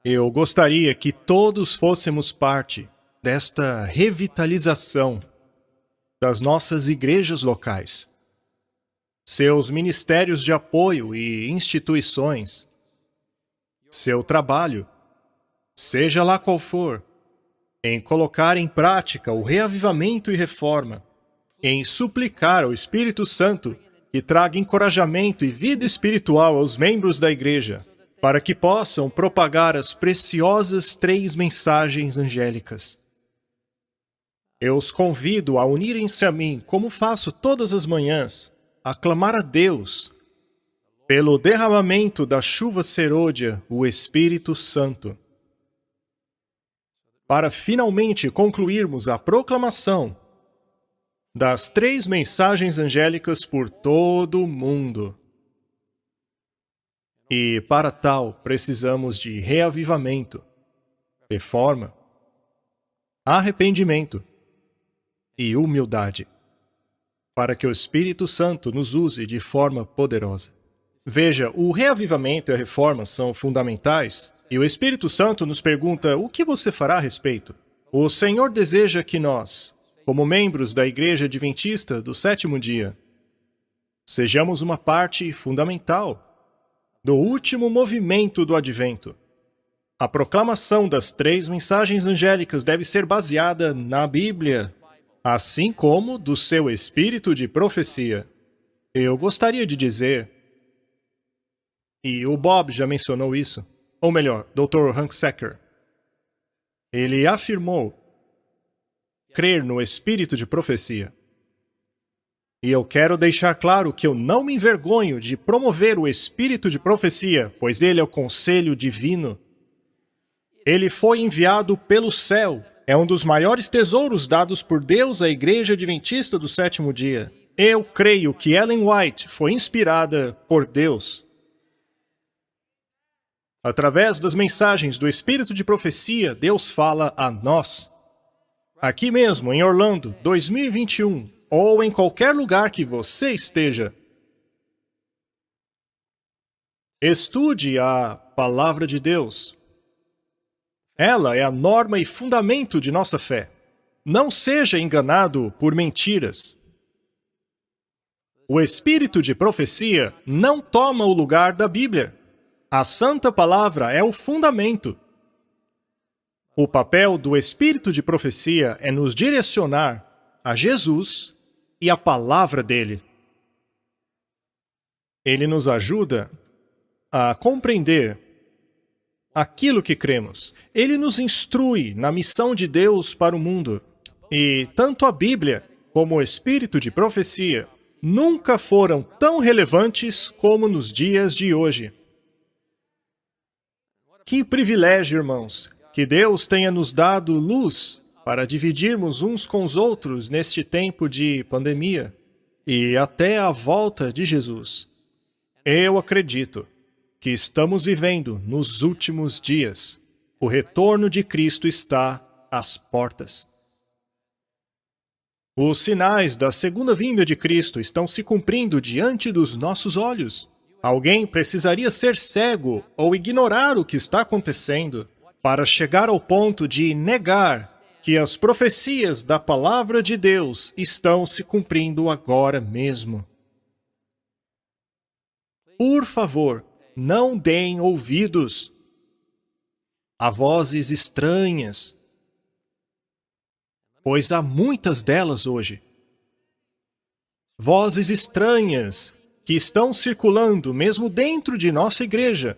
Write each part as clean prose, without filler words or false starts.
Eu gostaria que todos fôssemos parte desta revitalização das nossas igrejas locais, seus ministérios de apoio e instituições, seu trabalho, seja lá qual for, em colocar em prática o reavivamento e reforma, em suplicar ao Espírito Santo que traga encorajamento e vida espiritual aos membros da igreja, para que possam propagar as preciosas 3 mensagens angélicas. Eu os convido a unirem-se a mim, como faço todas as manhãs, a clamar a Deus pelo derramamento da chuva serôdia, o Espírito Santo, para finalmente concluirmos a proclamação das 3 mensagens angélicas por todo o mundo. E, para tal, precisamos de reavivamento, reforma, arrependimento e humildade, para que o Espírito Santo nos use de forma poderosa. Veja, o reavivamento e a reforma são fundamentais, e o Espírito Santo nos pergunta o que você fará a respeito. O Senhor deseja que nós, como membros da Igreja Adventista do 7º dia, sejamos uma parte fundamental do último movimento do Advento. A proclamação das 3 mensagens angélicas deve ser baseada na Bíblia, assim como do seu espírito de profecia. Eu gostaria de dizer, e o Bob já mencionou isso, ou melhor, Dr. Hank Secker, ele afirmou crer no espírito de profecia. E eu quero deixar claro que eu não me envergonho de promover o espírito de profecia, pois ele é o conselho divino. Ele foi enviado pelo céu. É um dos maiores tesouros dados por Deus à Igreja Adventista do 7º dia. Eu creio que Ellen White foi inspirada por Deus. Através das mensagens do espírito de profecia, Deus fala a nós. Aqui mesmo, em Orlando, 2021, ou em qualquer lugar que você esteja. Estude a Palavra de Deus. Ela é a norma e fundamento de nossa fé. Não seja enganado por mentiras. O espírito de profecia não toma o lugar da Bíblia. A Santa Palavra é o fundamento. O papel do espírito de profecia é nos direcionar a Jesus e a palavra dele. Ele nos ajuda a compreender aquilo que cremos. Ele nos instrui na missão de Deus para o mundo. E tanto a Bíblia como o espírito de profecia nunca foram tão relevantes como nos dias de hoje. Que privilégio, irmãos, que Deus tenha nos dado luz para dividirmos uns com os outros neste tempo de pandemia e até a volta de Jesus. Eu acredito que estamos vivendo nos últimos dias. O retorno de Cristo está às portas. Os sinais da segunda vinda de Cristo estão se cumprindo diante dos nossos olhos. Alguém precisaria ser cego ou ignorar o que está acontecendo para chegar ao ponto de negar que as profecias da Palavra de Deus estão se cumprindo agora mesmo. Por favor, não deem ouvidos a vozes estranhas, pois há muitas delas hoje. Vozes estranhas que estão circulando mesmo dentro de nossa igreja.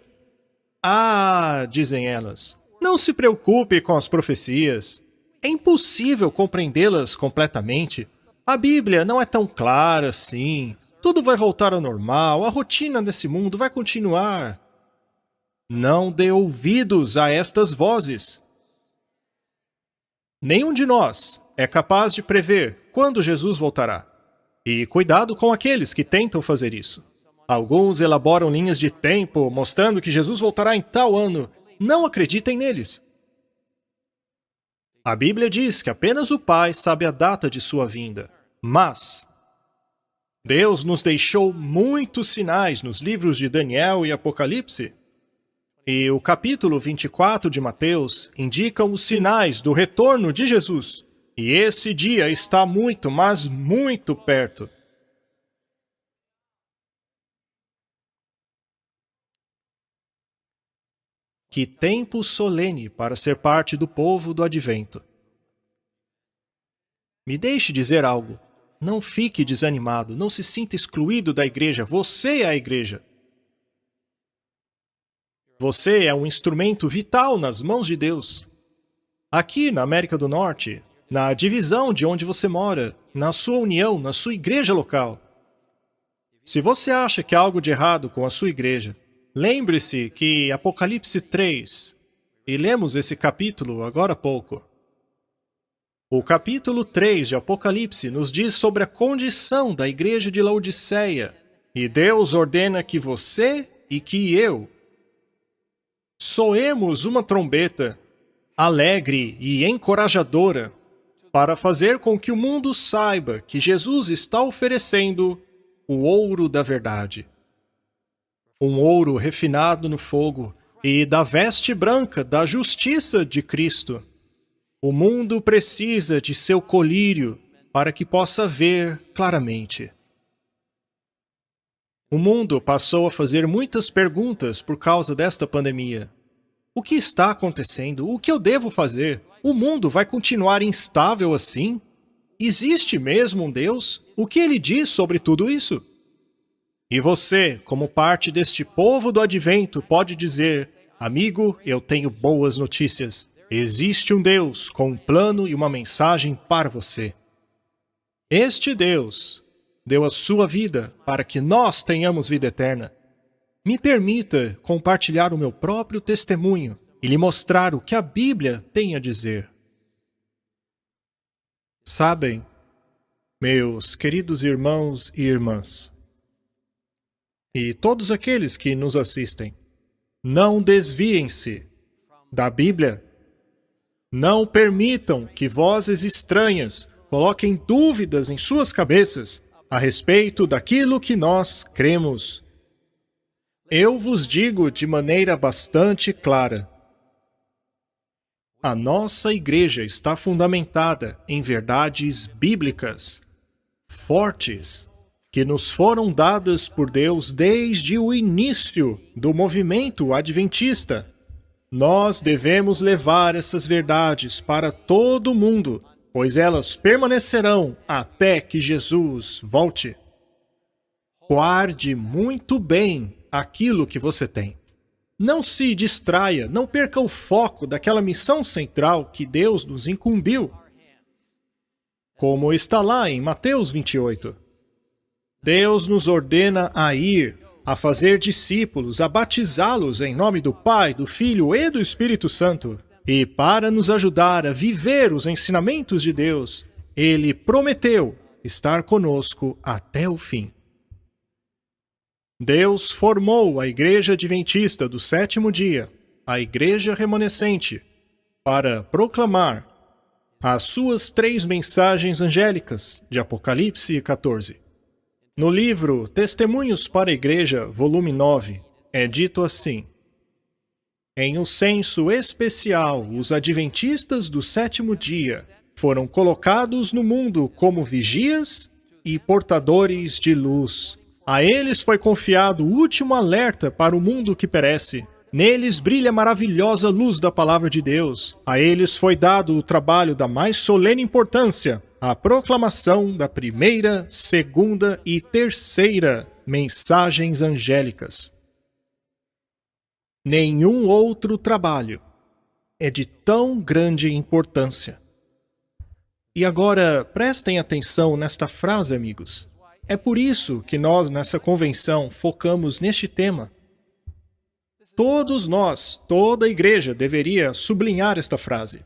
Ah, dizem elas, não se preocupe com as profecias. É impossível compreendê-las completamente. A Bíblia não é tão clara assim. Tudo vai voltar ao normal, a rotina desse mundo vai continuar. Não dê ouvidos a estas vozes. Nenhum de nós é capaz de prever quando Jesus voltará. E cuidado com aqueles que tentam fazer isso. Alguns elaboram linhas de tempo mostrando que Jesus voltará em tal ano. Não acreditem neles. A Bíblia diz que apenas o Pai sabe a data de sua vinda. Mas Deus nos deixou muitos sinais nos livros de Daniel e Apocalipse. E o capítulo 24 de Mateus indica os sinais do retorno de Jesus. E esse dia está muito, mas muito perto. Que tempo solene para ser parte do povo do Advento. Me deixe dizer algo. Não fique desanimado, não se sinta excluído da igreja. Você é a igreja. Você é um instrumento vital nas mãos de Deus. Aqui na América do Norte, na divisão de onde você mora, na sua união, na sua igreja local. Se você acha que há algo de errado com a sua igreja, lembre-se que Apocalipse 3, e lemos esse capítulo agora há pouco. O capítulo 3 de Apocalipse nos diz sobre a condição da igreja de Laodiceia. E Deus ordena que você e que eu soemos uma trombeta alegre e encorajadora para fazer com que o mundo saiba que Jesus está oferecendo o ouro da verdade. Um ouro refinado no fogo e da veste branca da justiça de Cristo. O mundo precisa de seu colírio para que possa ver claramente. O mundo passou a fazer muitas perguntas por causa desta pandemia. O que está acontecendo? O que eu devo fazer? O mundo vai continuar instável assim? Existe mesmo um Deus? O que ele diz sobre tudo isso? E você, como parte deste povo do Advento, pode dizer: amigo, eu tenho boas notícias. Existe um Deus com um plano e uma mensagem para você. Este Deus deu a sua vida para que nós tenhamos vida eterna. Me permita compartilhar o meu próprio testemunho e lhe mostrar o que a Bíblia tem a dizer. Sabem, meus queridos irmãos e irmãs, e todos aqueles que nos assistem, não desviem-se da Bíblia. Não permitam que vozes estranhas coloquem dúvidas em suas cabeças a respeito daquilo que nós cremos. Eu vos digo de maneira bastante clara. A nossa igreja está fundamentada em verdades bíblicas, fortes, que nos foram dadas por Deus desde o início do movimento adventista. Nós devemos levar essas verdades para todo o mundo, pois elas permanecerão até que Jesus volte. Guarde muito bem aquilo que você tem. Não se distraia, não perca o foco daquela missão central que Deus nos incumbiu. Como está lá em Mateus 28. Deus nos ordena a ir, a fazer discípulos, a batizá-los em nome do Pai, do Filho e do Espírito Santo. E para nos ajudar a viver os ensinamentos de Deus, Ele prometeu estar conosco até o fim. Deus formou a Igreja Adventista do Sétimo Dia, a Igreja Remanescente, para proclamar as suas 3 mensagens angélicas de Apocalipse 14. No livro Testemunhos para a Igreja, volume 9, é dito assim: em um censo especial, os adventistas do sétimo dia foram colocados no mundo como vigias e portadores de luz. A eles foi confiado o último alerta para o mundo que perece. Neles brilha a maravilhosa luz da palavra de Deus. A eles foi dado o trabalho da mais solene importância, a proclamação da primeira, segunda e terceira mensagens angélicas. Nenhum outro trabalho é de tão grande importância. E agora, prestem atenção nesta frase, amigos. É por isso que nós, nessa convenção, focamos neste tema. Todos nós, toda a igreja, deveria sublinhar esta frase.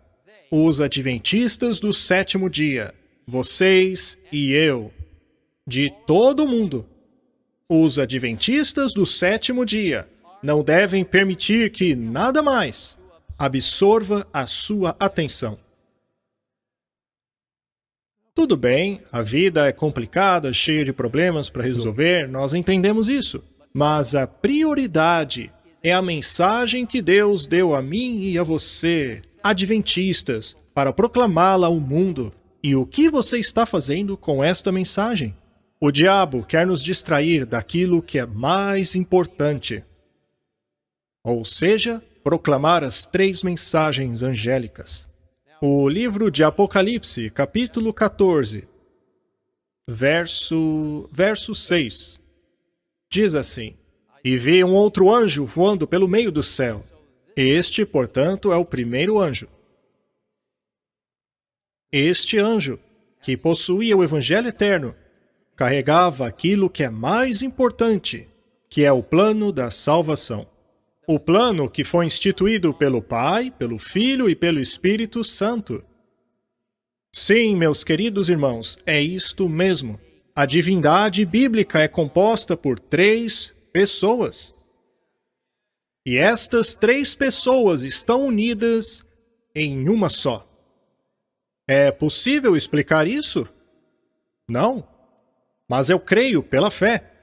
Os adventistas do sétimo dia, vocês e eu, de todo o mundo. Os adventistas do sétimo dia não devem permitir que nada mais absorva a sua atenção. Tudo bem, a vida é complicada, cheia de problemas para resolver, nós entendemos isso. Mas a prioridade é a mensagem que Deus deu a mim e a você, adventistas, para proclamá-la ao mundo. E o que você está fazendo com esta mensagem? O diabo quer nos distrair daquilo que é mais importante. Ou seja, proclamar as 3 mensagens angélicas. O livro de Apocalipse, capítulo 14, verso 6, diz assim: E vi um outro anjo voando pelo meio do céu. Este, portanto, é o primeiro anjo. Este anjo, que possuía o Evangelho eterno, carregava aquilo que é mais importante, que é o plano da salvação. O plano que foi instituído pelo Pai, pelo Filho e pelo Espírito Santo. Sim, meus queridos irmãos, é isto mesmo. A divindade bíblica é composta por 3 pessoas. E estas 3 pessoas estão unidas em uma só. É possível explicar isso? Não. Mas eu creio pela fé.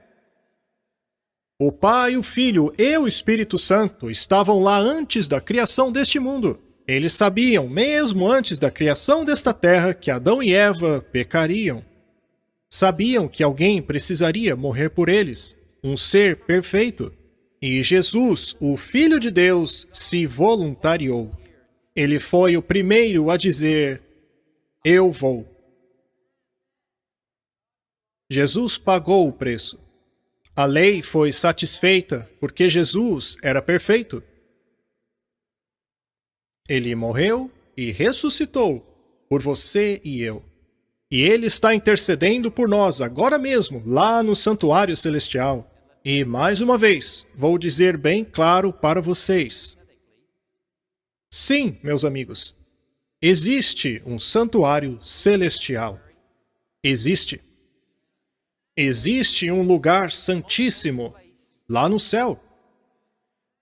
O Pai, o Filho e o Espírito Santo estavam lá antes da criação deste mundo. Eles sabiam, mesmo antes da criação desta terra, que Adão e Eva pecariam. Sabiam que alguém precisaria morrer por eles, um ser perfeito. E Jesus, o Filho de Deus, se voluntariou. Ele foi o primeiro a dizer: Eu vou. Jesus pagou o preço. A lei foi satisfeita porque Jesus era perfeito. Ele morreu e ressuscitou por você e eu. E Ele está intercedendo por nós agora mesmo, lá no santuário celestial. E, mais uma vez, vou dizer bem claro para vocês. Sim, meus amigos, existe um santuário celestial. Existe. Existe um lugar santíssimo, lá no céu,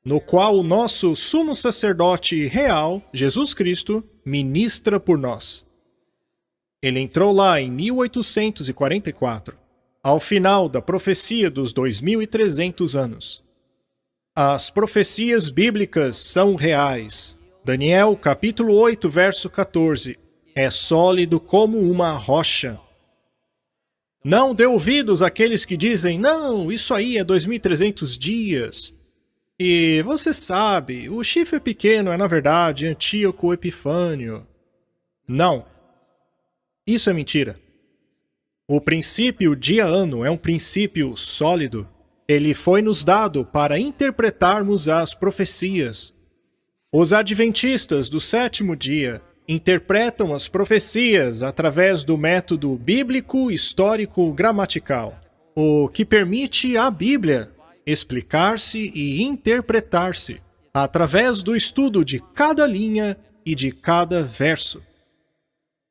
no qual o nosso sumo sacerdote real, Jesus Cristo, ministra por nós. Ele entrou lá em 1844, ao final da profecia dos 2300 anos. As profecias bíblicas são reais. Daniel, capítulo 8, verso 14, é sólido como uma rocha. Não dê ouvidos àqueles que dizem: não, isso aí é 2300 dias. E você sabe, o chifre pequeno é na verdade Antíoco Epifânio. Não. Isso é mentira. O princípio dia-ano é um princípio sólido. Ele foi nos dado para interpretarmos as profecias. Os adventistas do 7º dia interpretam as profecias através do método bíblico histórico gramatical, o que permite à Bíblia explicar-se e interpretar-se através do estudo de cada linha e de cada verso.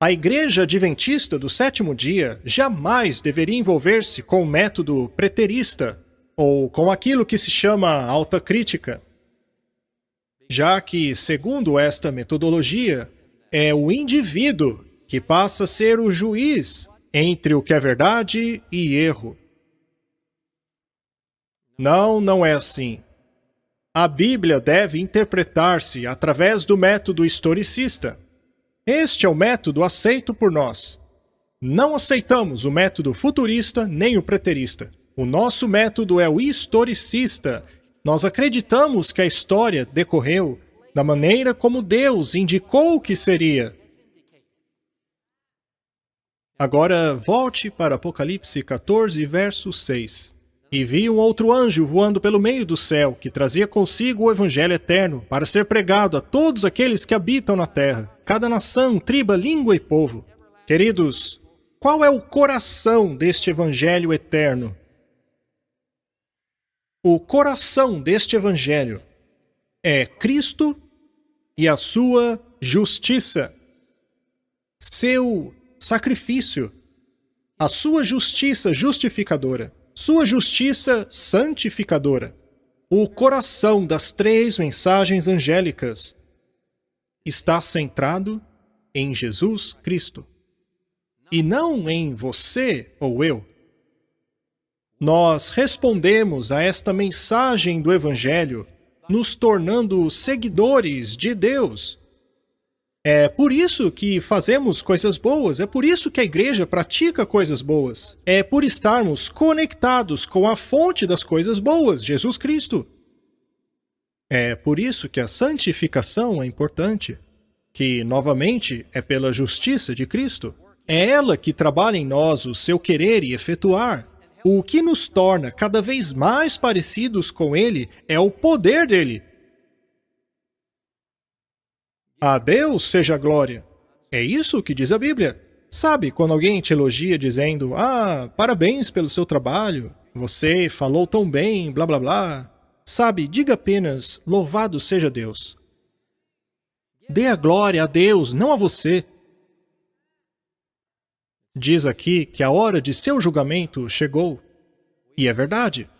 A Igreja Adventista do 7º dia jamais deveria envolver-se com o método preterista ou com aquilo que se chama alta crítica, já que, segundo esta metodologia, é o indivíduo que passa a ser o juiz entre o que é verdade e erro. Não, não é assim. A Bíblia deve interpretar-se através do método historicista. Este é o método aceito por nós. Não aceitamos o método futurista nem o preterista. O nosso método é o historicista. Nós acreditamos que a história decorreu da maneira como Deus indicou que seria. Agora, volte para Apocalipse 14, verso 6. E vi um outro anjo voando pelo meio do céu, que trazia consigo o Evangelho eterno, para ser pregado a todos aqueles que habitam na terra, cada nação, tribo, língua e povo. Queridos, qual é o coração deste Evangelho eterno? O coração deste Evangelho é Cristo e a sua justiça, seu sacrifício, a sua justiça justificadora, sua justiça santificadora. O coração das 3 mensagens angélicas está centrado em Jesus Cristo, e não em você ou eu. Nós respondemos a esta mensagem do Evangelho nos tornando seguidores de Deus. É por isso que fazemos coisas boas, é por isso que a igreja pratica coisas boas. É por estarmos conectados com a fonte das coisas boas, Jesus Cristo. É por isso que a santificação é importante, que, novamente, é pela justiça de Cristo. É ela que trabalha em nós o seu querer e efetuar. O que nos torna cada vez mais parecidos com Ele é o poder dele. A Deus seja a glória. É isso que diz a Bíblia. Sabe, quando alguém te elogia dizendo, parabéns pelo seu trabalho, você falou tão bem, blá blá blá. Sabe, diga apenas, louvado seja Deus. Dê a glória a Deus, não a você. Diz aqui que a hora de seu julgamento chegou. E é verdade.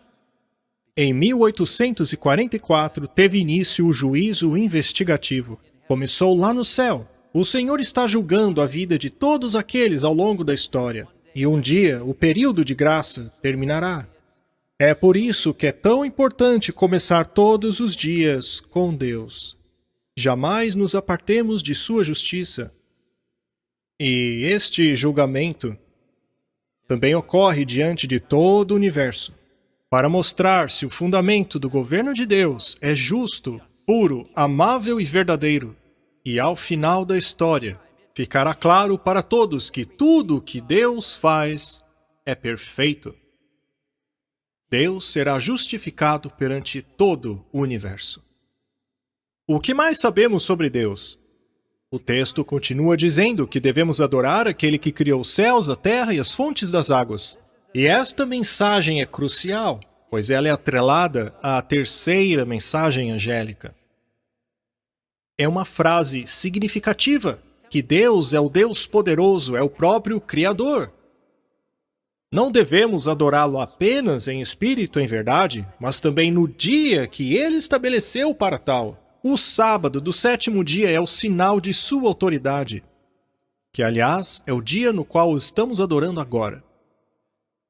Em 1844 teve início o juízo investigativo. Começou lá no céu. O Senhor está julgando a vida de todos aqueles ao longo da história. E um dia, o período de graça terminará. É por isso que é tão importante começar todos os dias com Deus. Jamais nos apartemos de sua justiça. E este julgamento também ocorre diante de todo o universo, para mostrar se o fundamento do governo de Deus é justo, puro, amável e verdadeiro. E ao final da história, ficará claro para todos que tudo o que Deus faz é perfeito. Deus será justificado perante todo o universo. O que mais sabemos sobre Deus? O texto continua dizendo que devemos adorar aquele que criou os céus, a terra e as fontes das águas. E esta mensagem é crucial, pois ela é atrelada à terceira mensagem angélica. É uma frase significativa, que Deus é o Deus poderoso, é o próprio Criador. Não devemos adorá-lo apenas em espírito e em verdade, mas também no dia que ele estabeleceu para tal. O sábado do sétimo dia é o sinal de sua autoridade, que, aliás, é o dia no qual estamos adorando agora.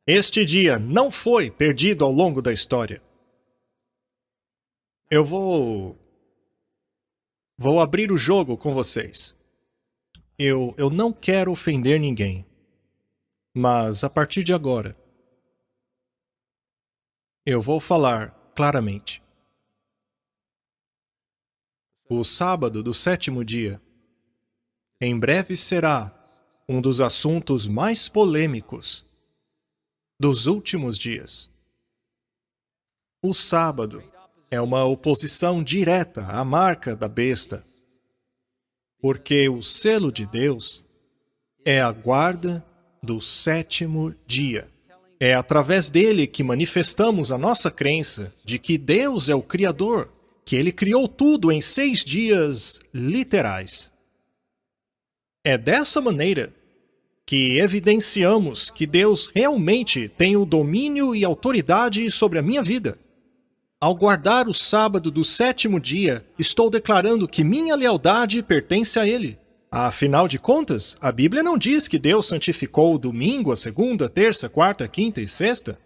Este dia não foi perdido ao longo da história. Eu vou abrir o jogo com vocês. Eu não quero ofender ninguém, mas a partir de agora, eu vou falar claramente. O sábado do sétimo dia, em breve será um dos assuntos mais polêmicos dos últimos dias. O sábado é uma oposição direta à marca da besta, porque o selo de Deus é a guarda do sétimo dia. É através dele que manifestamos a nossa crença de que Deus é o Criador, que ele criou tudo em 6 dias literais. É dessa maneira que evidenciamos que Deus realmente tem o domínio e autoridade sobre a minha vida. Ao guardar o sábado do sétimo dia, estou declarando que minha lealdade pertence a Ele. Afinal de contas, a Bíblia não diz que Deus santificou o domingo, a segunda, terça, quarta, quinta e sexta,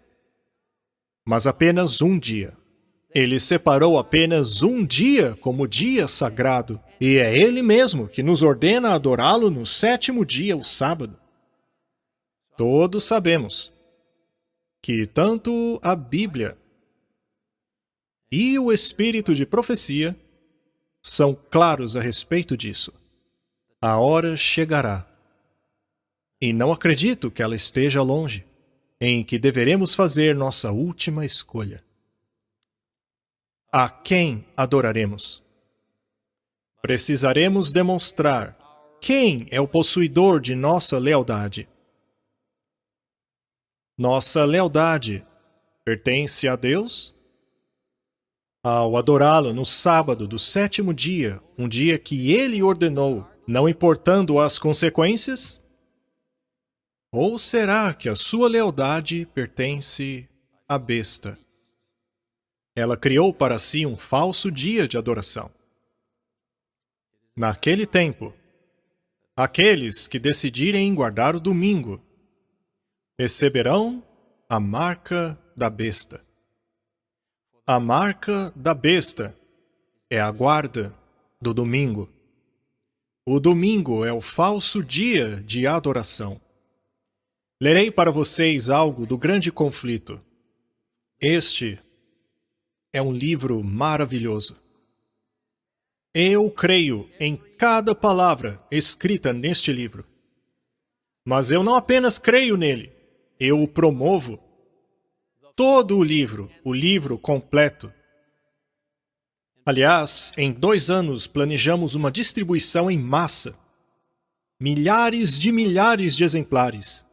mas apenas um dia. Ele separou apenas um dia como dia sagrado, e é Ele mesmo que nos ordena adorá-lo no sétimo dia, o sábado. Todos sabemos que tanto a Bíblia e o espírito de profecia são claros a respeito disso. A hora chegará, e não acredito que ela esteja longe, em que deveremos fazer nossa última escolha. A quem adoraremos? Precisaremos demonstrar quem é o possuidor de nossa lealdade. Nossa lealdade pertence a Deus? Ao adorá-lo no sábado do sétimo dia, um dia que Ele ordenou, não importando as consequências? Ou será que a sua lealdade pertence à besta? Ela criou para si um falso dia de adoração. Naquele tempo, aqueles que decidirem guardar o domingo receberão a marca da besta. A marca da besta é a guarda do domingo. O domingo é o falso dia de adoração. Lerei para vocês algo do Grande Conflito. Este é um livro maravilhoso. Eu creio em cada palavra escrita neste livro. Mas eu não apenas creio nele, eu o promovo. Todo o livro completo. Aliás, em 2 anos planejamos uma distribuição em massa. Milhares de exemplares.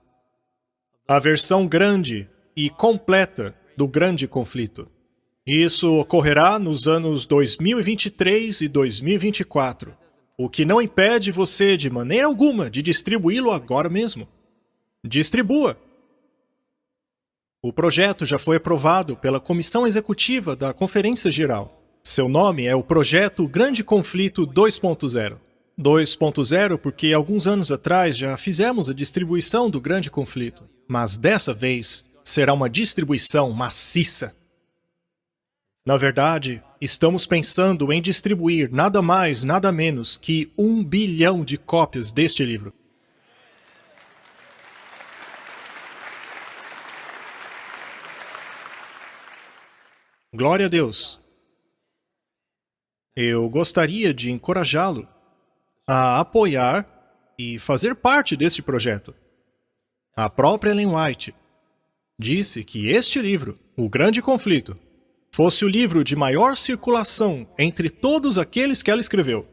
A versão grande e completa do Grande Conflito. Isso ocorrerá nos anos 2023 e 2024, o que não impede você, de maneira alguma, de distribuí-lo agora mesmo. Distribua! O projeto já foi aprovado pela Comissão Executiva da Conferência Geral. Seu nome é o Projeto Grande Conflito 2.0. 2.0 porque alguns anos atrás já fizemos a distribuição do Grande Conflito, mas dessa vez será uma distribuição maciça. Na verdade, estamos pensando em distribuir nada mais, nada menos que 1 bilhão de cópias deste livro. Glória a Deus! Eu gostaria de encorajá-lo a apoiar e fazer parte deste projeto. A própria Ellen White disse que este livro, O Grande Conflito, fosse o livro de maior circulação entre todos aqueles que ela escreveu,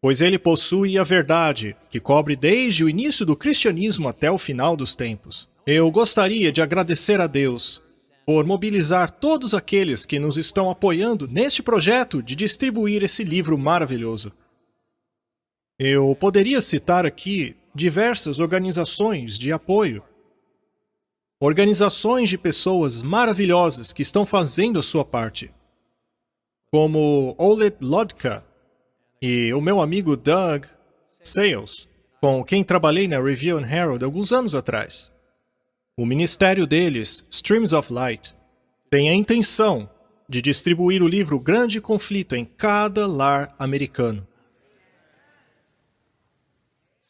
pois ele possui a verdade que cobre desde o início do cristianismo até o final dos tempos. Eu gostaria de agradecer a Deus por mobilizar todos aqueles que nos estão apoiando neste projeto de distribuir esse livro maravilhoso. Eu poderia citar aqui diversas organizações de apoio. Organizações de pessoas maravilhosas que estão fazendo a sua parte. Como Olet Lodka e o meu amigo Doug Sales, com quem trabalhei na Review and Herald alguns anos atrás. O ministério deles, Streams of Light, tem a intenção de distribuir o livro Grande Conflito em cada lar americano.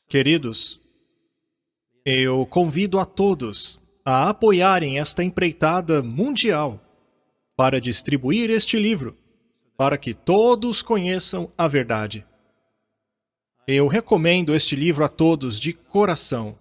Queridos, eu convido a todos a apoiarem esta empreitada mundial para distribuir este livro, para que todos conheçam a verdade. Eu recomendo este livro a todos de coração.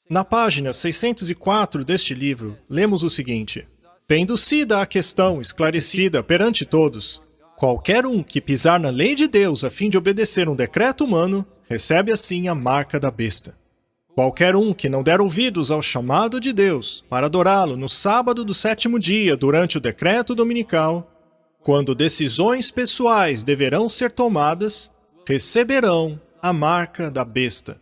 Na página 604 deste livro, lemos o seguinte: tendo sido a questão esclarecida perante todos, qualquer um que pisar na lei de Deus a fim de obedecer um decreto humano, recebe assim a marca da besta. Qualquer um que não der ouvidos ao chamado de Deus para adorá-lo no sábado do 7º dia durante o decreto dominical, quando decisões pessoais deverão ser tomadas, receberão a marca da besta.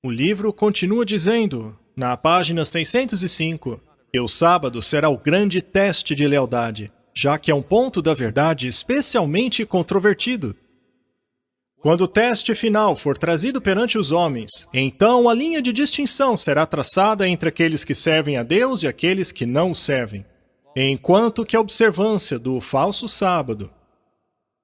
O livro continua dizendo, na página 605, que o sábado será o grande teste de lealdade, já que é um ponto da verdade especialmente controvertido. Quando o teste final for trazido perante os homens, então a linha de distinção será traçada entre aqueles que servem a Deus e aqueles que não o servem. Enquanto que a observância do falso sábado,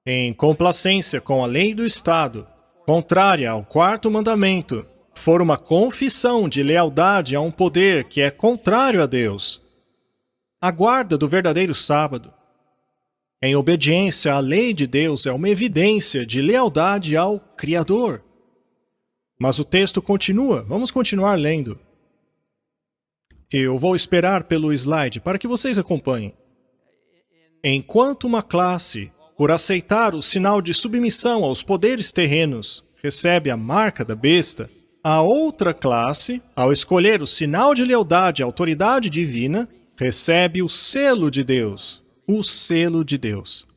em complacência com a lei do Estado, contrária ao 4º mandamento, for uma confissão de lealdade a um poder que é contrário a Deus, a guarda do verdadeiro sábado, em obediência à lei de Deus, é uma evidência de lealdade ao Criador. Mas o texto continua, vamos continuar lendo. Eu vou esperar pelo slide para que vocês acompanhem. Enquanto uma classe, por aceitar o sinal de submissão aos poderes terrenos, recebe a marca da besta, a outra classe, ao escolher o sinal de lealdade à autoridade divina, recebe o selo de Deus. O selo de Deus.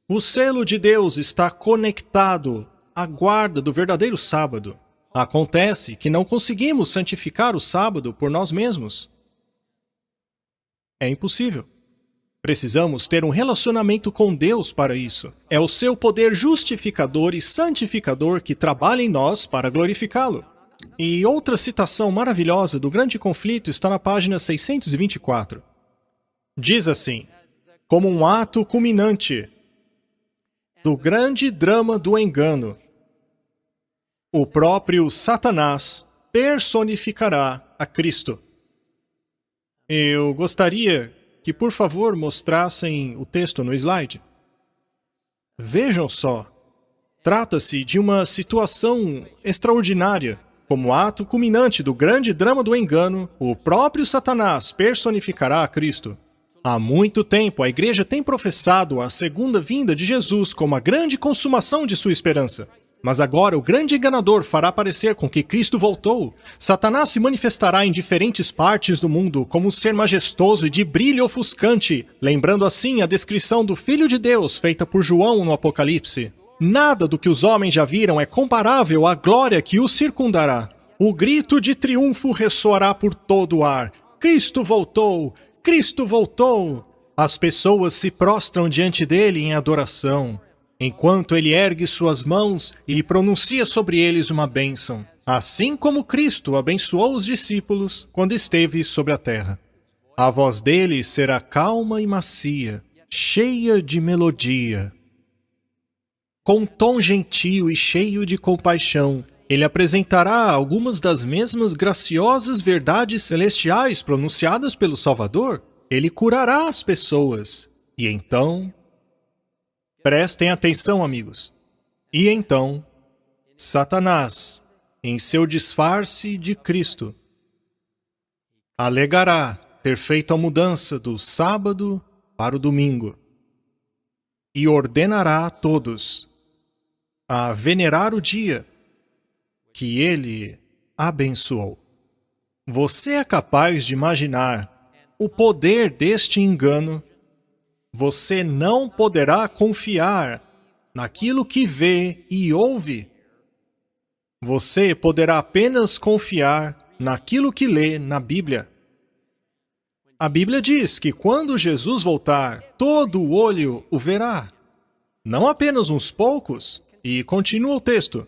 O selo de Deus está conectado à guarda do verdadeiro sábado. Acontece que não conseguimos santificar o sábado por nós mesmos. É impossível. Precisamos ter um relacionamento com Deus para isso. É o seu poder justificador e santificador que trabalha em nós para glorificá-lo. E outra citação maravilhosa do Grande Conflito está na página 624. Diz assim: como um ato culminante do grande drama do engano. O próprio Satanás personificará a Cristo. Eu gostaria que, por favor, mostrassem o texto no slide. Vejam só. Trata-se de uma situação extraordinária. Como ato culminante do grande drama do engano, o próprio Satanás personificará a Cristo. Há muito tempo, a Igreja tem professado a segunda vinda de Jesus como a grande consumação de sua esperança. Mas agora o grande enganador fará parecer com que Cristo voltou. Satanás se manifestará em diferentes partes do mundo como um ser majestoso e de brilho ofuscante, lembrando assim a descrição do Filho de Deus feita por João no Apocalipse. Nada do que os homens já viram é comparável à glória que os circundará. O grito de triunfo ressoará por todo o ar. Cristo voltou! Cristo voltou! As pessoas se prostram diante dele em adoração, enquanto ele ergue suas mãos e pronuncia sobre eles uma bênção, assim como Cristo abençoou os discípulos quando esteve sobre a terra. A voz dele será calma e macia, cheia de melodia. Com um tom gentil e cheio de compaixão, ele apresentará algumas das mesmas graciosas verdades celestiais pronunciadas pelo Salvador. Ele curará as pessoas. E então... Prestem atenção, amigos. E então, Satanás, em seu disfarce de Cristo, alegará ter feito a mudança do sábado para o domingo e ordenará a todos a venerar o dia que ele abençoou. Você é capaz de imaginar o poder deste engano? Você não poderá confiar naquilo que vê e ouve. Você poderá apenas confiar naquilo que lê na Bíblia. A Bíblia diz que quando Jesus voltar, todo o olho o verá. Não apenas uns poucos. E continua o texto.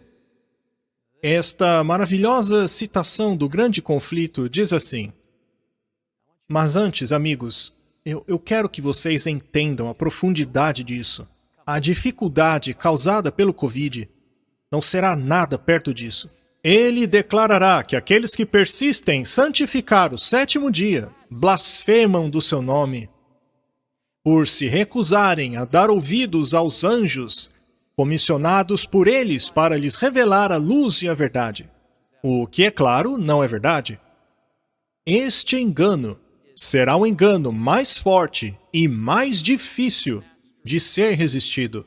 Esta maravilhosa citação do grande conflito diz assim: mas antes, amigos, eu quero que vocês entendam a profundidade disso. A dificuldade causada pelo Covid não será nada perto disso. Ele declarará que aqueles que persistem em santificar o sétimo dia blasfemam do seu nome, por se recusarem a dar ouvidos aos anjos comissionados por eles para lhes revelar a luz e a verdade. O que, é claro, não é verdade. Este engano será o engano mais forte e mais difícil de ser resistido.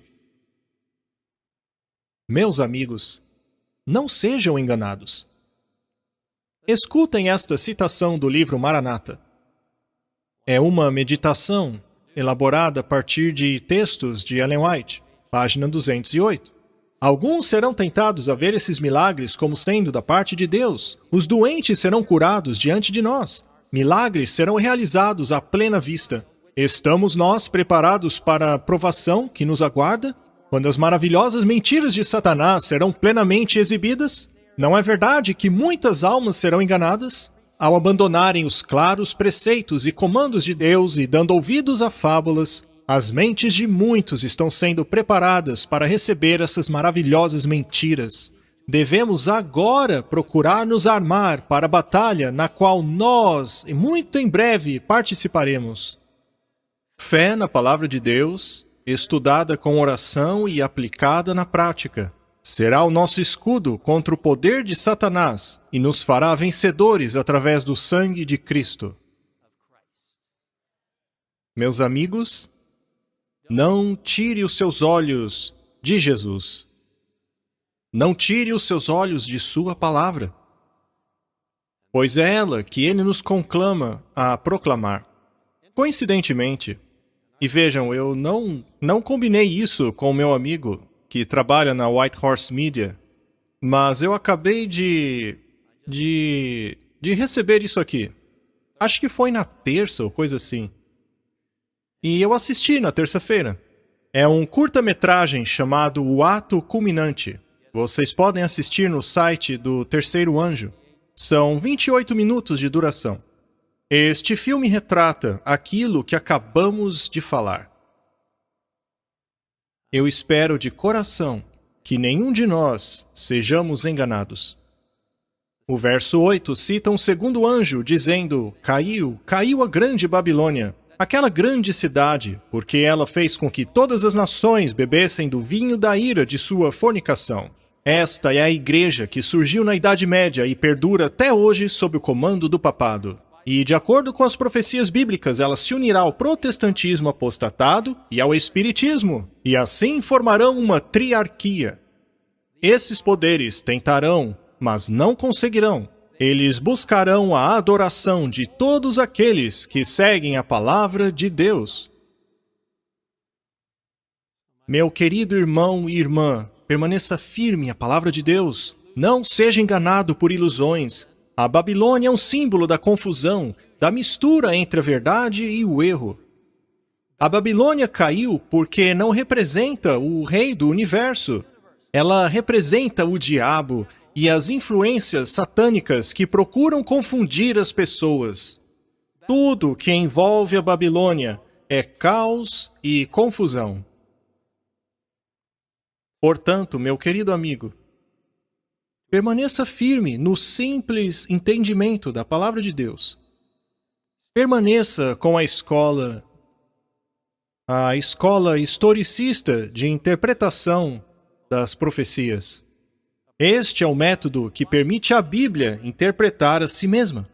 Meus amigos, não sejam enganados. Escutem esta citação do livro Maranata. É uma meditação elaborada a partir de textos de Ellen White. Página 208. Alguns serão tentados a ver esses milagres como sendo da parte de Deus. Os doentes serão curados diante de nós. Milagres serão realizados à plena vista. Estamos nós preparados para a provação que nos aguarda? Quando as maravilhosas mentiras de Satanás serão plenamente exibidas? Não é verdade que muitas almas serão enganadas? Ao abandonarem os claros preceitos e comandos de Deus e dando ouvidos a fábulas, as mentes de muitos estão sendo preparadas para receber essas maravilhosas mentiras. Devemos agora procurar nos armar para a batalha na qual nós, muito em breve, participaremos. Fé na palavra de Deus, estudada com oração e aplicada na prática, será o nosso escudo contra o poder de Satanás e nos fará vencedores através do sangue de Cristo. Meus amigos, não tire os seus olhos de Jesus. Não tire os seus olhos de sua palavra, pois é ela que ele nos conclama a proclamar. Coincidentemente, e vejam, eu não combinei isso com o meu amigo que trabalha na White Horse Media, mas eu acabei de receber isso aqui. Acho que foi na terça ou coisa assim. E eu assisti na terça-feira. É um curta-metragem chamado O Ato Culminante. Vocês podem assistir no site do Terceiro Anjo. São 28 minutos de duração. Este filme retrata aquilo que acabamos de falar. Eu espero de coração que nenhum de nós sejamos enganados. O verso 8 cita um segundo anjo dizendo: caiu a grande Babilônia, aquela grande cidade, porque ela fez com que todas as nações bebessem do vinho da ira de sua fornicação. Esta é a igreja que surgiu na Idade Média e perdura até hoje sob o comando do papado. E, de acordo com as profecias bíblicas, ela se unirá ao protestantismo apostatado e ao espiritismo, e assim formarão uma triarquia. Esses poderes tentarão, mas não conseguirão. Eles buscarão a adoração de todos aqueles que seguem a palavra de Deus. Meu querido irmão e irmã, permaneça firme à palavra de Deus. Não seja enganado por ilusões. A Babilônia é um símbolo da confusão, da mistura entre a verdade e o erro. A Babilônia caiu porque não representa o rei do universo. Ela representa o diabo e as influências satânicas que procuram confundir as pessoas. Tudo que envolve a Babilônia é caos e confusão. Portanto, meu querido amigo, permaneça firme no simples entendimento da palavra de Deus. Permaneça com a escola historicista de interpretação das profecias. Este é o método que permite à Bíblia interpretar a si mesma.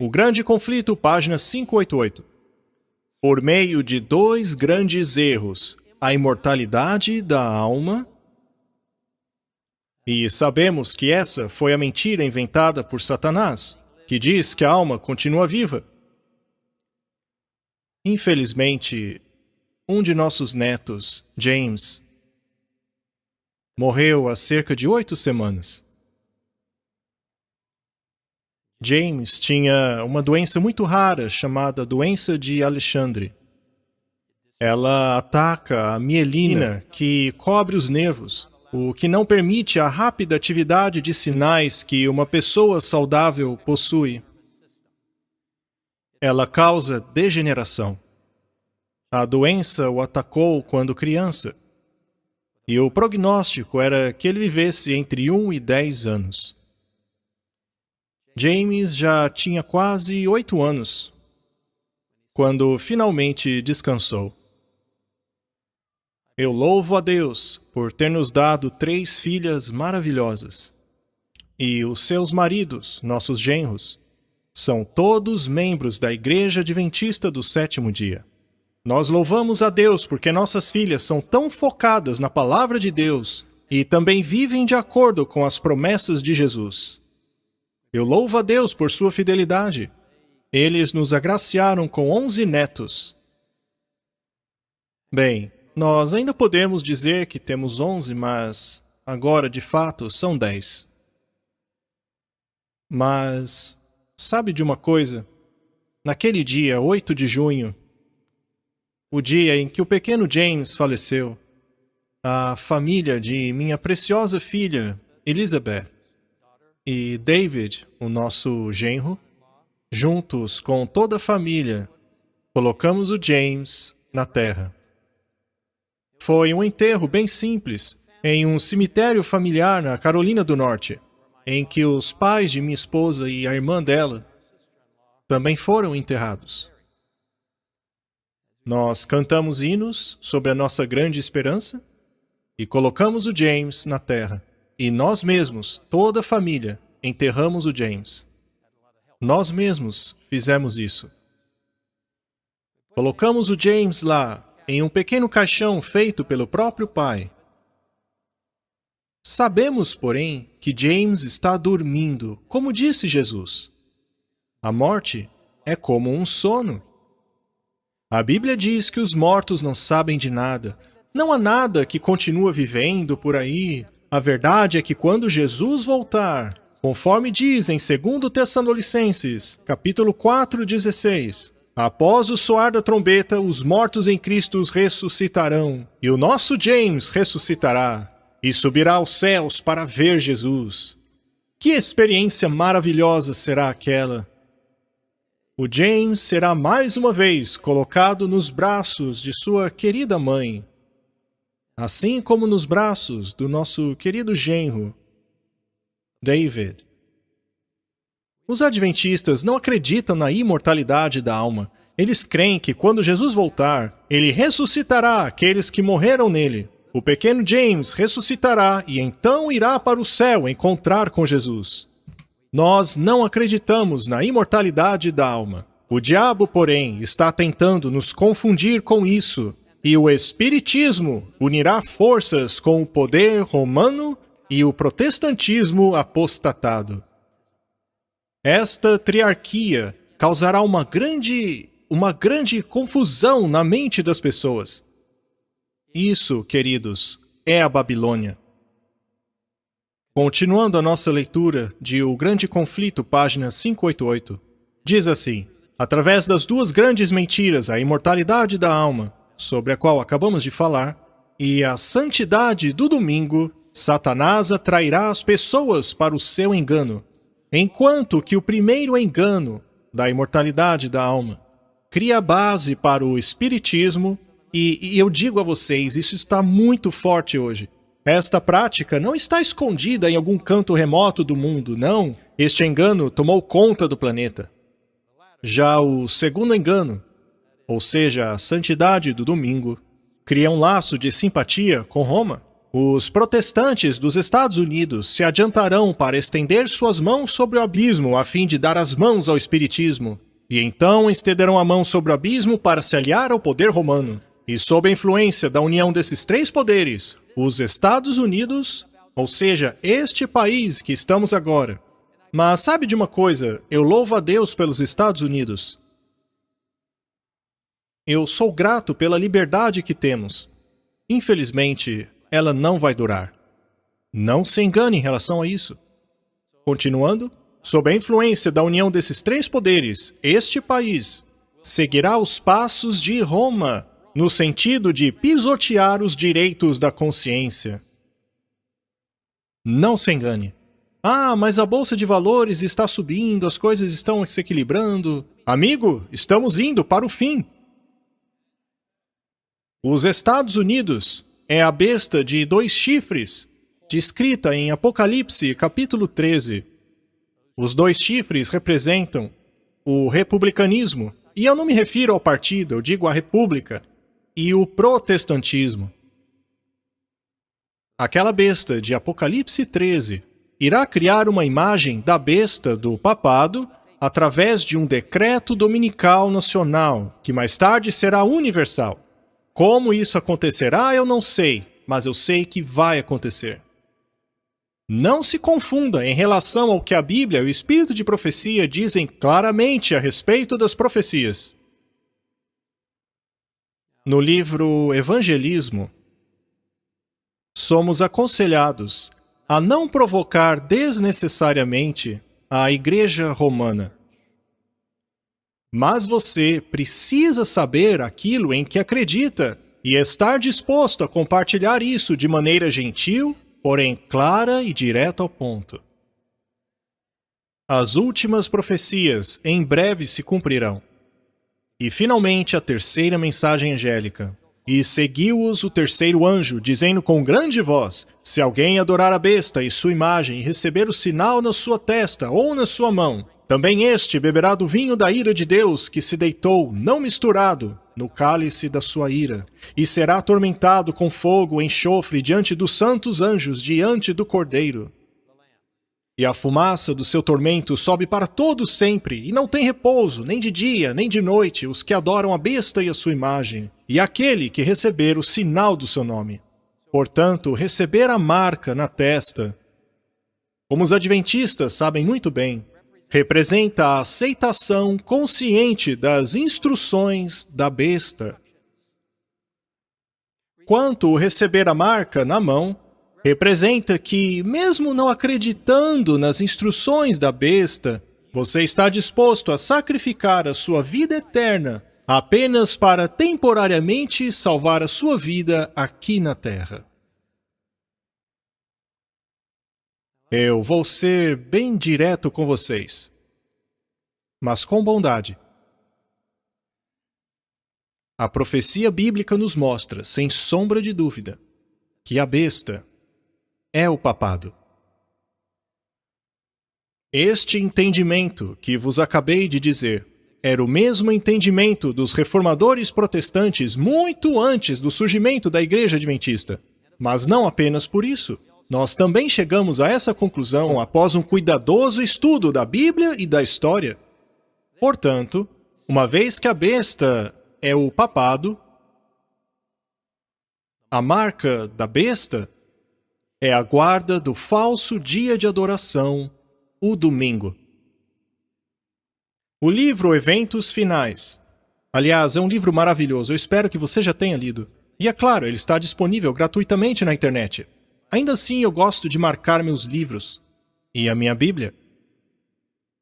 O Grande Conflito, página 588. Por meio de dois grandes erros, a imortalidade da alma. E sabemos que essa foi a mentira inventada por Satanás, que diz que a alma continua viva. Infelizmente, um de nossos netos, James, morreu há cerca de 8 semanas. James tinha uma doença muito rara chamada doença de Alexandre. Ela ataca a mielina que cobre os nervos, o que não permite a rápida atividade de sinais que uma pessoa saudável possui. Ela causa degeneração. A doença o atacou quando criança, e o prognóstico era que ele vivesse entre 1 e 10 anos. James já tinha quase 8 anos, quando finalmente descansou. Eu louvo a Deus por ter nos dado 3 filhas maravilhosas. E os seus maridos, nossos genros, são todos membros da Igreja Adventista do Sétimo Dia. Nós louvamos a Deus porque nossas filhas são tão focadas na palavra de Deus e também vivem de acordo com as promessas de Jesus. Eu louvo a Deus por sua fidelidade. Eles nos agraciaram com 11 netos. Bem, nós ainda podemos dizer que temos 11, mas agora, de fato, são 10. Mas, sabe de uma coisa? Naquele dia, 8 de junho, o dia em que o pequeno James faleceu, a família de minha preciosa filha, Elizabeth, e David, o nosso genro, juntos com toda a família, colocamos o James na terra. Foi um enterro bem simples, em um cemitério familiar na Carolina do Norte, em que os pais de minha esposa e a irmã dela também foram enterrados. Nós cantamos hinos sobre a nossa grande esperança e colocamos o James na terra. E nós mesmos, toda a família, enterramos o James. Nós mesmos fizemos isso. Colocamos o James lá, em um pequeno caixão feito pelo próprio pai. Sabemos, porém, que James está dormindo, como disse Jesus. A morte é como um sono. A Bíblia diz que os mortos não sabem de nada. Não há nada que continua vivendo por aí. A verdade é que quando Jesus voltar, conforme diz em 2 Tessalonicenses, capítulo 4:16, após o soar da trombeta, os mortos em Cristo ressuscitarão, e o nosso James ressuscitará, e subirá aos céus para ver Jesus. Que experiência maravilhosa será aquela! O James será mais uma vez colocado nos braços de sua querida mãe. assim como nos braços do nosso querido genro, David. Os adventistas não acreditam na imortalidade da alma. Eles creem que quando Jesus voltar, ele ressuscitará aqueles que morreram nele. O pequeno James ressuscitará e então irá para o céu encontrar com Jesus. Nós não acreditamos na imortalidade da alma. O diabo, porém, está tentando nos confundir com isso, e o Espiritismo unirá forças com o poder romano e o protestantismo apostatado. Esta triarquia causará uma grande confusão na mente das pessoas. Isso, queridos, é a Babilônia. Continuando a nossa leitura de O Grande Conflito, página 588, diz assim: através das duas grandes mentiras, a imortalidade da alma, sobre a qual acabamos de falar, e a santidade do domingo, Satanás atrairá as pessoas para o seu engano, enquanto que o primeiro engano, da imortalidade da alma, cria base para o espiritismo, e eu digo a vocês, isso está muito forte hoje. Esta prática não está escondida em algum canto remoto do mundo, não. Este engano tomou conta do planeta. Já o segundo engano, ou seja, a santidade do domingo, cria um laço de simpatia com Roma. Os protestantes dos Estados Unidos se adiantarão para estender suas mãos sobre o abismo a fim de dar as mãos ao espiritismo, e então estenderão a mão sobre o abismo para se aliar ao poder romano. E sob a influência da união desses três poderes, os Estados Unidos, ou seja, este país que estamos agora. Mas sabe de uma coisa? Eu louvo a Deus pelos Estados Unidos. Eu sou grato pela liberdade que temos. Infelizmente, ela não vai durar. Não se engane em relação a isso. Continuando, sob a influência da união desses três poderes, este país seguirá os passos de Roma, no sentido de pisotear os direitos da consciência. Não se engane. Ah, mas a bolsa de valores está subindo, as coisas estão se equilibrando. Amigo, estamos indo para o fim. Os Estados Unidos é a besta de 2 chifres, descrita em Apocalipse, capítulo 13. Os 2 chifres representam o republicanismo, e eu não me refiro ao partido, eu digo a república, e o protestantismo. Aquela besta de Apocalipse 13 irá criar uma imagem da besta do papado através de um decreto dominical nacional, que mais tarde será universal. Como isso acontecerá, eu não sei, mas eu sei que vai acontecer. Não se confunda em relação ao que a Bíblia e o Espírito de Profecia dizem claramente a respeito das profecias. No livro Evangelismo, somos aconselhados a não provocar desnecessariamente a Igreja Romana. Mas você precisa saber aquilo em que acredita e estar disposto a compartilhar isso de maneira gentil, porém clara e direta ao ponto. As últimas profecias em breve se cumprirão. E finalmente a terceira mensagem angélica. E seguiu-os o terceiro anjo, dizendo com grande voz: se alguém adorar a besta e sua imagem e receber o sinal na sua testa ou na sua mão, também este beberá do vinho da ira de Deus, que se deitou, não misturado, no cálice da sua ira, e será atormentado com fogo e enxofre diante dos santos anjos, diante do Cordeiro. E a fumaça do seu tormento sobe para todos sempre, e não tem repouso, nem de dia, nem de noite, os que adoram a besta e a sua imagem, e aquele que receber o sinal do seu nome. Portanto, receber a marca na testa, como os adventistas sabem muito bem, representa a aceitação consciente das instruções da besta. Quanto o receber a marca na mão, representa que, mesmo não acreditando nas instruções da besta, você está disposto a sacrificar a sua vida eterna apenas para temporariamente salvar a sua vida aqui na Terra. Eu vou ser bem direto com vocês, mas com bondade. A profecia bíblica nos mostra, sem sombra de dúvida, que a besta é o papado. Este entendimento que vos acabei de dizer era o mesmo entendimento dos reformadores protestantes muito antes do surgimento da Igreja Adventista. Mas não apenas por isso. Nós também chegamos a essa conclusão após um cuidadoso estudo da Bíblia e da história. Portanto, uma vez que a besta é o papado, a marca da besta é a guarda do falso dia de adoração, o domingo. O livro Eventos Finais. Aliás, é um livro maravilhoso, eu espero que você já tenha lido. E é claro, ele está disponível gratuitamente na internet. Ainda assim, eu gosto de marcar meus livros. E a minha Bíblia.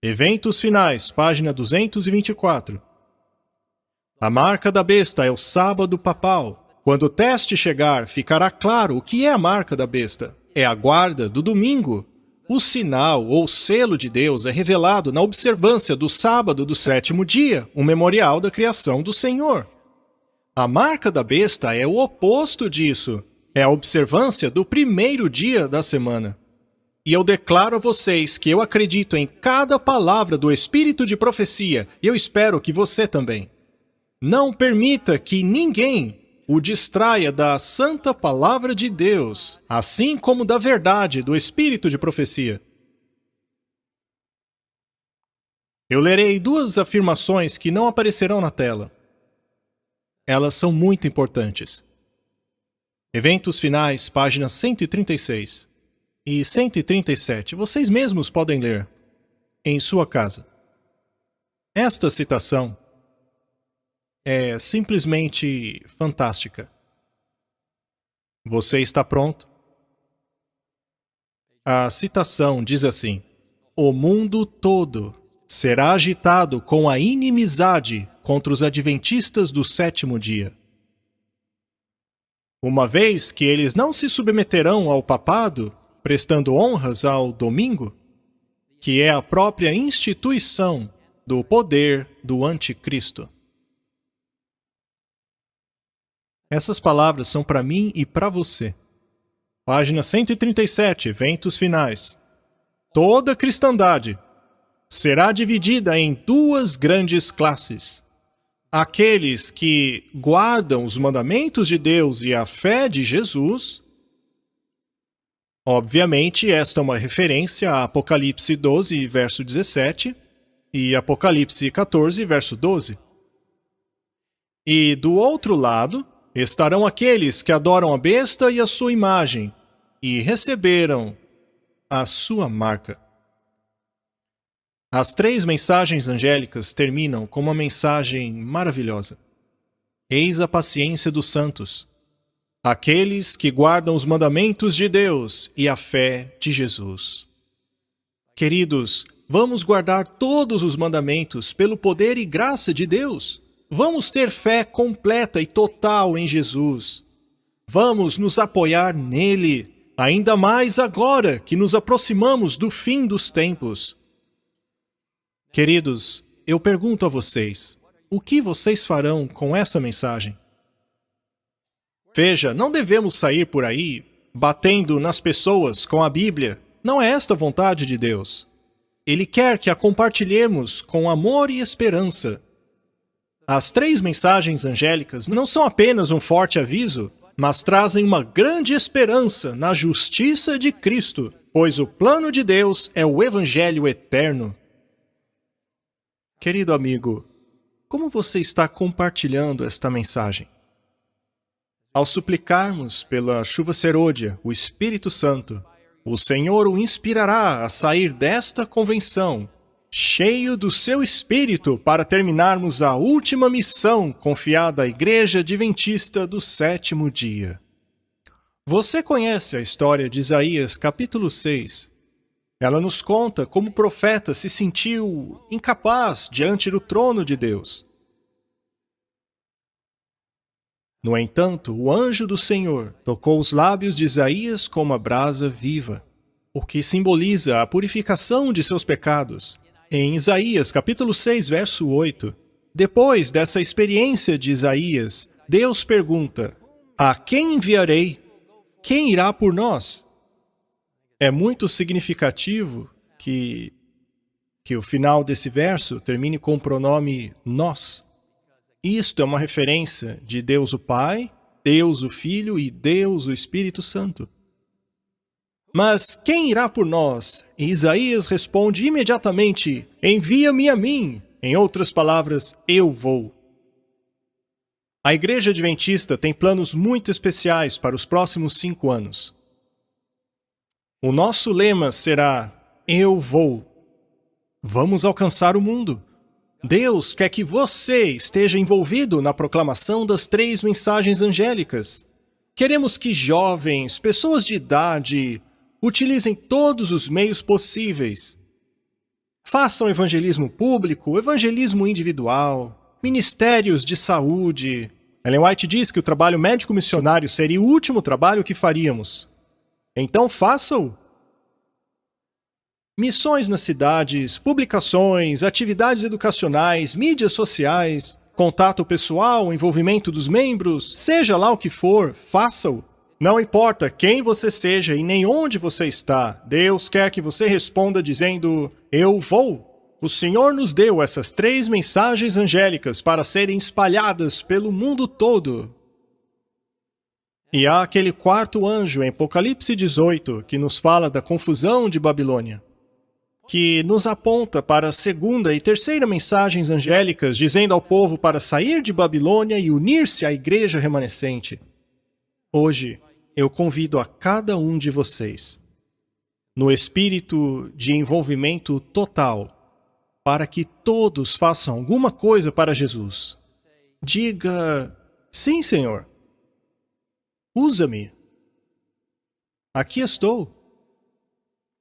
Eventos Finais, página 224. A marca da besta é o sábado papal. Quando o teste chegar, ficará claro o que é a marca da besta. É a guarda do domingo. O sinal ou selo de Deus é revelado na observância do sábado do 7º dia, o memorial da criação do Senhor. A marca da besta é o oposto disso. É a observância do 1º dia da semana. E eu declaro a vocês que eu acredito em cada palavra do Espírito de profecia, e eu espero que você também. Não permita que ninguém o distraia da santa palavra de Deus, assim como da verdade do Espírito de profecia. Eu lerei 2 afirmações que não aparecerão na tela. Elas são muito importantes. Eventos Finais, páginas 136 e 137. Vocês mesmos podem ler em sua casa. Esta citação é simplesmente fantástica. Você está pronto? A citação diz assim: o mundo todo será agitado com a inimizade contra os adventistas do 7º dia. Uma vez que eles não se submeterão ao papado, prestando honras ao domingo, que é a própria instituição do poder do anticristo. Essas palavras são para mim e para você. Página 137, Eventos Finais. Toda a cristandade será dividida em 2 grandes classes. Aqueles que guardam os mandamentos de Deus e a fé de Jesus. Obviamente, esta é uma referência a Apocalipse 12, verso 17, e Apocalipse 14, verso 12. E do outro lado estarão aqueles que adoram a besta e a sua imagem, e receberam a sua marca. As 3 mensagens angélicas terminam com uma mensagem maravilhosa. Eis a paciência dos santos, aqueles que guardam os mandamentos de Deus e a fé de Jesus. Queridos, vamos guardar todos os mandamentos pelo poder e graça de Deus. Vamos ter fé completa e total em Jesus. Vamos nos apoiar nele, ainda mais agora que nos aproximamos do fim dos tempos. Queridos, eu pergunto a vocês, o que vocês farão com essa mensagem? Veja, não devemos sair por aí batendo nas pessoas com a Bíblia. Não é esta a vontade de Deus. Ele quer que a compartilhemos com amor e esperança. As 3 mensagens angélicas não são apenas um forte aviso, mas trazem uma grande esperança na justiça de Cristo, pois o plano de Deus é o Evangelho eterno. Querido amigo, como você está compartilhando esta mensagem? Ao suplicarmos pela chuva serôdia, o Espírito Santo, o Senhor o inspirará a sair desta convenção cheio do seu Espírito para terminarmos a última missão confiada à Igreja Adventista do 7º dia. Você conhece a história de Isaías, capítulo 6. Ela nos conta como o profeta se sentiu incapaz diante do trono de Deus. No entanto, o anjo do Senhor tocou os lábios de Isaías como a brasa viva, o que simboliza a purificação de seus pecados. Em Isaías, capítulo 6, verso 8, depois dessa experiência de Isaías, Deus pergunta: a quem enviarei? quem irá por nós? É muito significativo que o final desse verso termine com o pronome nós. Isto é uma referência de Deus o Pai, Deus o Filho e Deus o Espírito Santo. Mas quem irá por nós? E Isaías responde imediatamente, envia-me a mim. Em outras palavras, eu vou. A Igreja Adventista tem planos muito especiais para os próximos 5 anos. O nosso lema será, eu vou. Vamos alcançar o mundo. Deus quer que você esteja envolvido na proclamação das 3 mensagens angélicas. Queremos que jovens, pessoas de idade, utilizem todos os meios possíveis. Façam evangelismo público, evangelismo individual, ministérios de saúde. Ellen White diz que o trabalho médico-missionário seria o último trabalho que faríamos. Então faça-o. Missões nas cidades, publicações, atividades educacionais, mídias sociais, contato pessoal, envolvimento dos membros, seja lá o que for, faça-o. Não importa quem você seja e nem onde você está, Deus quer que você responda dizendo, eu vou. O Senhor nos deu essas 3 mensagens angélicas para serem espalhadas pelo mundo todo. E há aquele 4º anjo em Apocalipse 18 que nos fala da confusão de Babilônia, que nos aponta para a 2ª e 3ª mensagens angélicas dizendo ao povo para sair de Babilônia e unir-se à igreja remanescente. Hoje, eu convido a cada um de vocês, no espírito de envolvimento total, para que todos façam alguma coisa para Jesus. Diga, sim, Senhor. Usa-me. Aqui estou.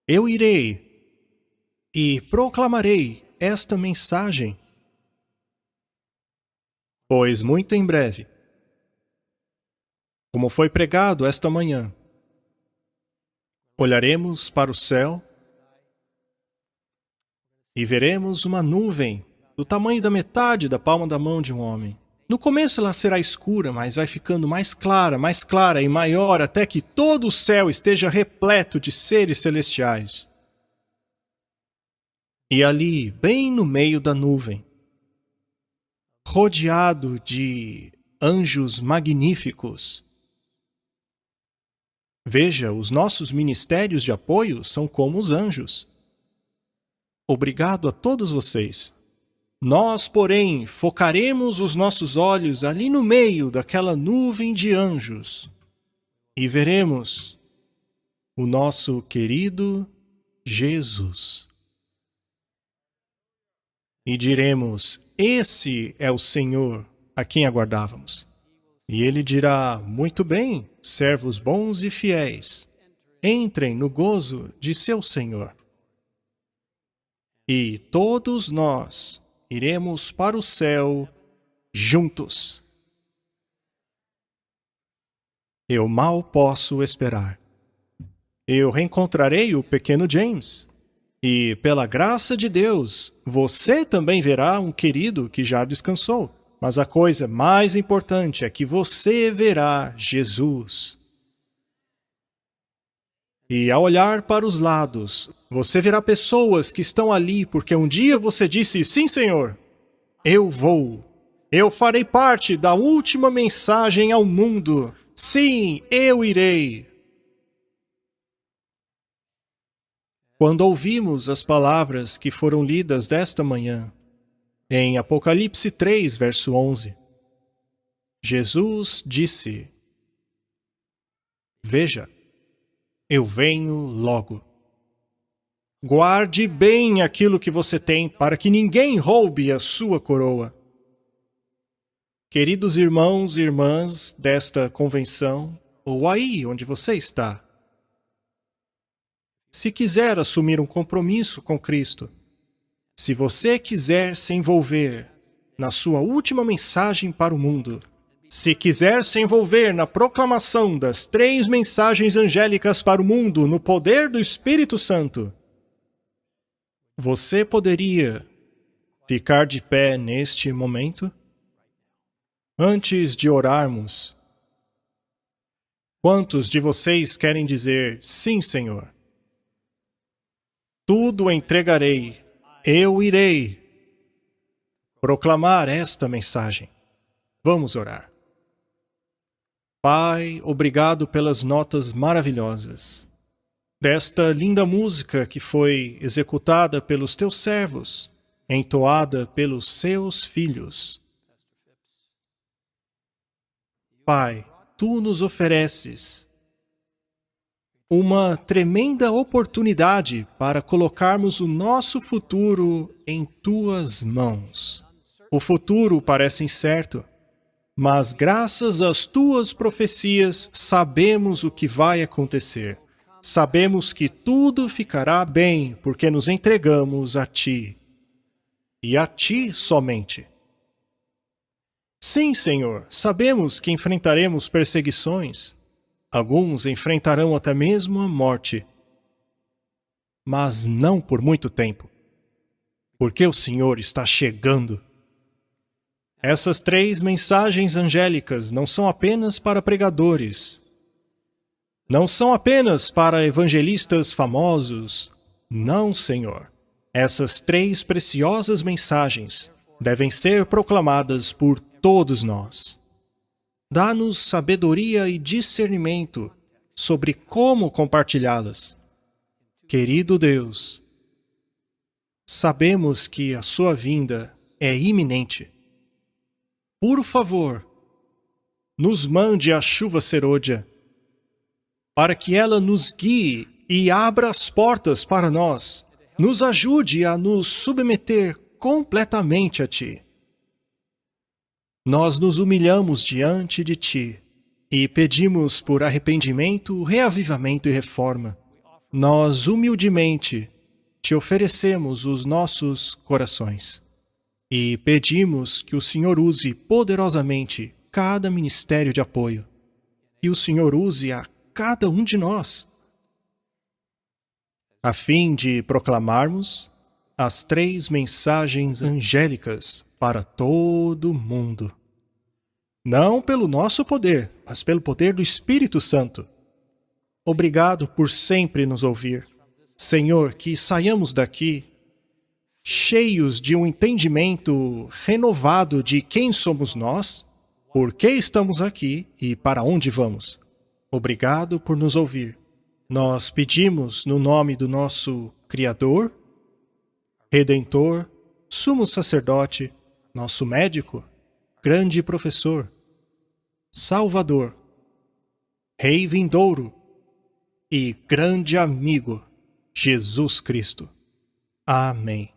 Eu irei e proclamarei esta mensagem. Pois muito em breve, como foi pregado esta manhã, olharemos para o céu e veremos uma nuvem do tamanho da metade da palma da mão de um homem. No começo ela será escura, mas vai ficando mais clara e maior até que todo o céu esteja repleto de seres celestiais. E ali, bem no meio da nuvem, rodeado de anjos magníficos. Veja, os nossos ministérios de apoio são como os anjos. Obrigado a todos vocês. Nós, porém, focaremos os nossos olhos ali no meio daquela nuvem de anjos e veremos o nosso querido Jesus. E diremos, esse é o Senhor a quem aguardávamos. E ele dirá, muito bem, servos bons e fiéis, entrem no gozo de seu Senhor. E todos nós iremos para o céu juntos. Eu mal posso esperar. Eu reencontrarei o pequeno James. E, pela graça de Deus, você também verá um querido que já descansou. Mas a coisa mais importante é que você verá Jesus. E ao olhar para os lados, você verá pessoas que estão ali porque um dia você disse, sim, Senhor, eu vou. Eu farei parte da última mensagem ao mundo. Sim, eu irei. Quando ouvimos as palavras que foram lidas desta manhã, em Apocalipse 3, verso 11, Jesus disse, veja, eu venho logo. Guarde bem aquilo que você tem para que ninguém roube a sua coroa. Queridos irmãos e irmãs desta convenção, ou aí onde você está, se quiser assumir um compromisso com Cristo, se você quiser se envolver na sua última mensagem para o mundo, se quiser se envolver na proclamação das 3 mensagens angélicas para o mundo no poder do Espírito Santo, você poderia ficar de pé neste momento? Antes de orarmos, Quantos de vocês querem dizer, sim, Senhor? Tudo entregarei, eu irei proclamar esta mensagem. Vamos orar. Pai, obrigado pelas notas maravilhosas desta linda música que foi executada pelos teus servos, entoada pelos seus filhos. Pai, tu nos ofereces uma tremenda oportunidade para colocarmos o nosso futuro em tuas mãos. O futuro parece incerto, mas graças às tuas profecias sabemos o que vai acontecer. Sabemos que tudo ficará bem porque nos entregamos a ti. E a ti somente. Sim, Senhor, sabemos que enfrentaremos perseguições. Alguns enfrentarão até mesmo a morte. Mas não por muito tempo. Porque o Senhor está chegando. Essas 3 mensagens angélicas não são apenas para pregadores. Não são apenas para evangelistas famosos. Não, Senhor. Essas 3 preciosas mensagens devem ser proclamadas por todos nós. Dá-nos sabedoria e discernimento sobre como compartilhá-las. Querido Deus, sabemos que a sua vinda é iminente. Por favor, nos mande a chuva serôdia, para que ela nos guie e abra as portas para nós, nos ajude a nos submeter completamente a Ti. Nós nos humilhamos diante de Ti e pedimos por arrependimento, reavivamento e reforma. Nós humildemente Te oferecemos os nossos corações e pedimos que o Senhor use poderosamente cada ministério de apoio e o Senhor use a cada um de nós, a fim de proclamarmos as 3 mensagens angélicas para todo o mundo. Não pelo nosso poder, mas pelo poder do Espírito Santo. Obrigado por sempre nos ouvir. Senhor, que saiamos daqui cheios de um entendimento renovado de quem somos nós, por que estamos aqui e para onde vamos. Obrigado por nos ouvir. Nós pedimos no nome do nosso Criador, Redentor, Sumo Sacerdote, nosso médico, grande professor, Salvador, Rei vindouro e grande amigo, Jesus Cristo. Amém.